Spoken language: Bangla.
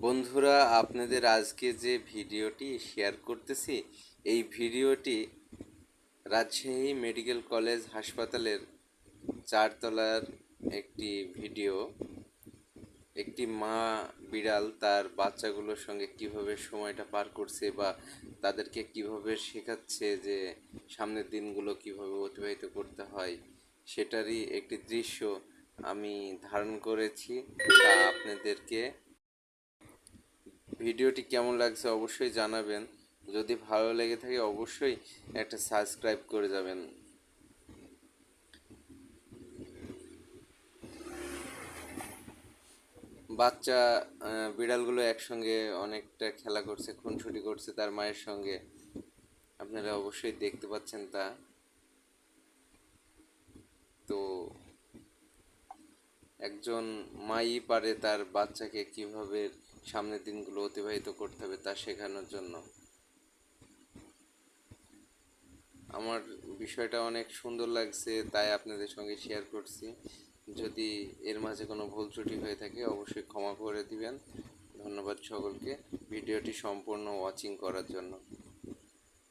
বন্ধুরা, আপনাদের আজকে যে ভিডিওটি শেয়ার করতেছি, এই ভিডিওটি রাজশাহী মেডিকেল কলেজ হাসপাতালের 4 তলার একটি ভিডিও। একটি মা বিড়াল তার বাচ্চাগুলোর সঙ্গে কিভাবে সময়টা পার করছে বা তাদেরকে কিভাবে শেখাচ্ছে যে সামনের দিনগুলো কিভাবে অতিবাহিত করতে হয়, সেটারই একটি দৃশ্য আমি ধারণ করেছি। তা আপনাদেরকে ভিডিওটি কেমন লাগছে অবশ্যই জানাবেন। যদি ভালো লেগে থাকে অবশ্যই একটা সাবস্ক্রাইব করে যাবেন। বাচ্চা বিড়ালগুলো একসঙ্গে অনেকটা খেলা করছে, খুনসুটি করছে তার মায়ের সঙ্গে। আপনারা অবশ্যই দেখতে পাচ্ছেন তা। তো একজন মাই পারে তার বাচ্চাকে কিভাবে সামনের দিনগুলো অতিবাহিত করতে হবে তা শেখানোর জন্য। আমার বিষয়টা অনেক সুন্দর লাগছে, তাই আপনাদের সঙ্গে শেয়ার করছি। যদি এর মাঝে কোনো ভুল ত্রুটি হয়ে থাকে অবশ্যই ক্ষমা করে দিবেন। ধন্যবাদ সকলকে ভিডিওটি সম্পূর্ণ ওয়াচিং করার জন্য।